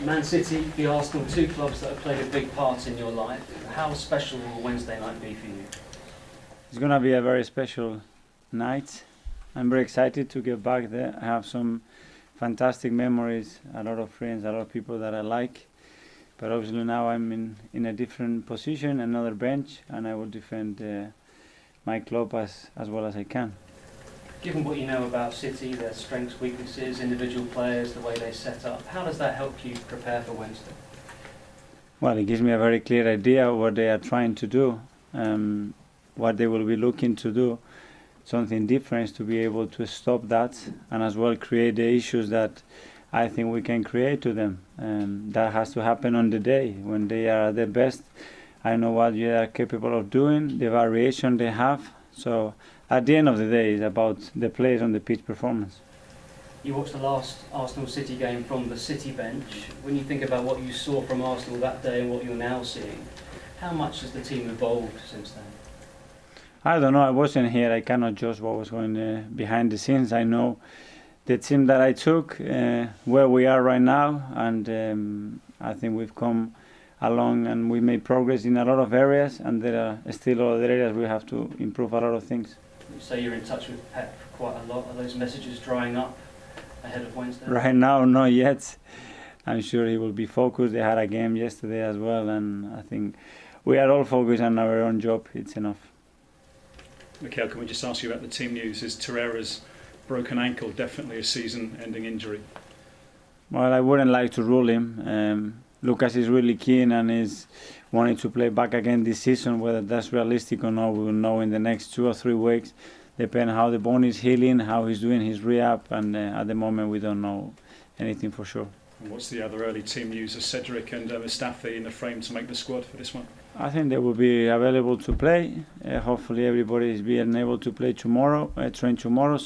Man City, the Arsenal, two clubs that have played a big part in your life. How special will Wednesday night be for you? It's going to be a very special night. I'm very excited to get back there. I have some fantastic memories, a lot of friends, a lot of people that I like. But obviously now I'm in a different position, another bench, and I will defend my club as well as I can. Given what you know about City, their strengths, weaknesses, individual players, the way they set up, how does that help you prepare for Wednesday? Well, it gives me a very clear idea of what they are trying to do, what they will be looking to do, something different to be able to stop that and as well create the issues that I think we can create to them. That has to happen on the day when they are at their best. I know what they are capable of doing, the variation they have. So at the end of the day, it's about the players on the pitch performance. You watched the last Arsenal City game from the City bench. When you think about what you saw from Arsenal that day and what you're now seeing, how much has the team evolved since then? I don't know. I wasn't here. I cannot judge what was going behind the scenes. I know the team that I took, where we are right now, and I think we've come along and we made progress in a lot of areas, and there are still other areas we have to improve a lot of things. You say you're in touch with Pep quite a lot. Are those messages drying up ahead of Wednesday? Right now, not yet. I'm sure he will be focused. They had a game yesterday as well, and I think we are all focused on our own job. It's enough. Mikel, can we just ask you about the team news? Is Torreira's broken ankle definitely a season-ending injury? Well, I wouldn't like to rule him. Lucas is really keen and is wanting to play back again this season. Whether that's realistic or not, we will know in the next 2 or 3 weeks, depending how the bone is healing, how he's doing his rehab, and at the moment we don't know anything for sure. And what's the other early team news? Are Cedric and Mustafi in the frame to make the squad for this one? I think they will be available to play. Hopefully everybody is being able to play tomorrow, train tomorrow,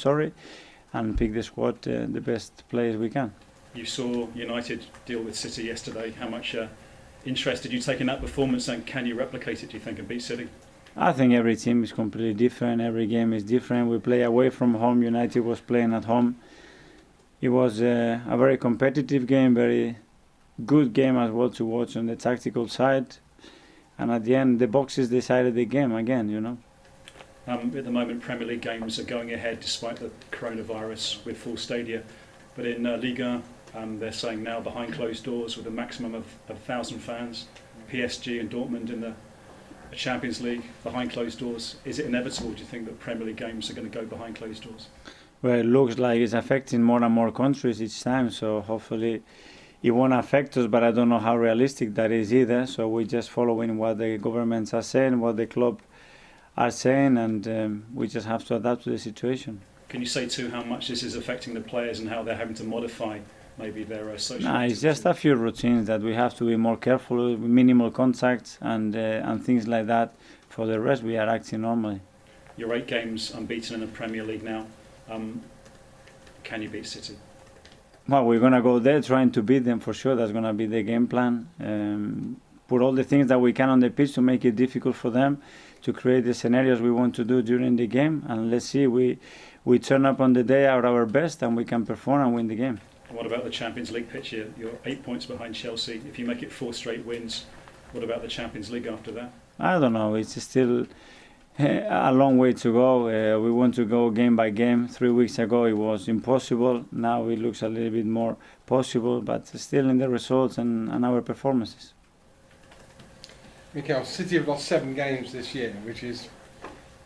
and pick the squad, the best players we can. You saw United deal with City yesterday. How much interest did you take in that performance, and can you replicate it, do you think, and beat City? I think every team is completely different. Every game is different. We play away from home. United was playing at home. It was a very competitive game, very good game as well to watch on the tactical side. And at the end, the boxes decided the game again, you know. At the moment, Premier League games are going ahead despite the coronavirus with full stadia. But in Liga, they're saying now behind closed doors with a maximum of 1,000 fans. PSG and Dortmund in the Champions League behind closed doors. Is it inevitable, do you think, that Premier League games are going to go behind closed doors? Well, it looks like it's affecting more and more countries each time, so hopefully it won't affect us, but I don't know how realistic that is either. So we're just following what the governments are saying, what the club are saying, and we just have to adapt to the situation. Can you say too how much this is affecting the players and how they're having to modify maybe their social No, it's just a few routines that we have to be more careful with, minimal contacts and things like that. For the rest, we are acting normally. You're 8 games unbeaten in the Premier League now. Can you beat City? Well, we're going to go there trying to beat them for sure. That's going to be the game plan. Put all the things that we can on the pitch to make it difficult for them, to create the scenarios we want to do during the game. And let's see, we turn up on the day at our best and we can perform and win the game. What about the Champions League pitch here? You're 8 points behind Chelsea. If you make it 4 straight wins, what about the Champions League after that? I don't know. It's still a long way to go. We want to go game by game. 3 weeks ago it was impossible. Now it looks a little bit more possible, but still in the results and our performances. Mikel, City have lost 7 games this year, which is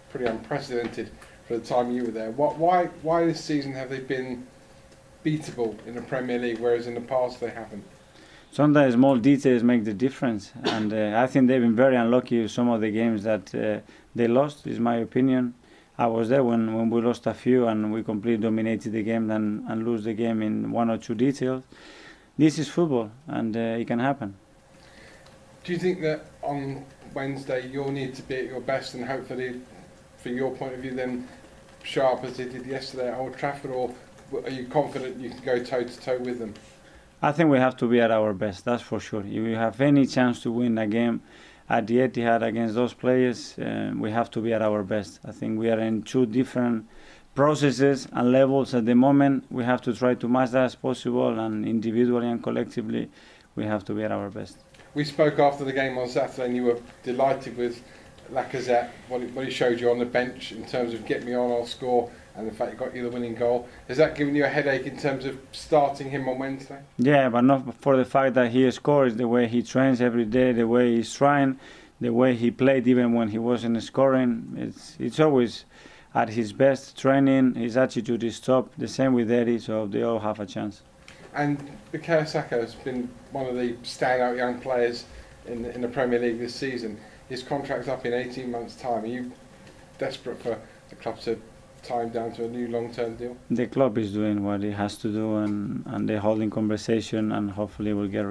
pretty unprecedented for the time you were there. Why this season have they been beatable in the Premier League, whereas in the past they haven't? Sometimes small details make the difference, and I think they've been very unlucky with some of the games that they lost, is my opinion. I was there when we lost a few and we completely dominated the game and lose the game in 1 or 2 details. This is football, and it can happen. Do you think that on Wednesday you'll need to be at your best and hopefully, from your point of view, then sharp as they did yesterday at Old Trafford, or are you confident you can go toe-to-toe with them? I think we have to be at our best, that's for sure. If we have any chance to win a game at the Etihad against those players, we have to be at our best. I think we are in 2 different processes and levels at the moment. We have to try to match that as possible, and individually and collectively we have to be at our best. We spoke after the game on Saturday and you were delighted with Lacazette, what he showed you on the bench in terms of get me on, I'll score, and the fact he got you the winning goal. Has that given you a headache in terms of starting him on Wednesday? Yeah, but not for the fact that he scores, the way he trains every day, the way he's trying, the way he played even when he wasn't scoring. It's always at his best training, his attitude is top, the same with Eddie, so they all have a chance. And Mikel Arteta has been one of the standout young players in the Premier League this season. His contract's up in 18 months' time. Are you desperate for the club to tie him down to a new long-term deal? The club is doing what it has to do, and they're holding conversation, and hopefully we'll get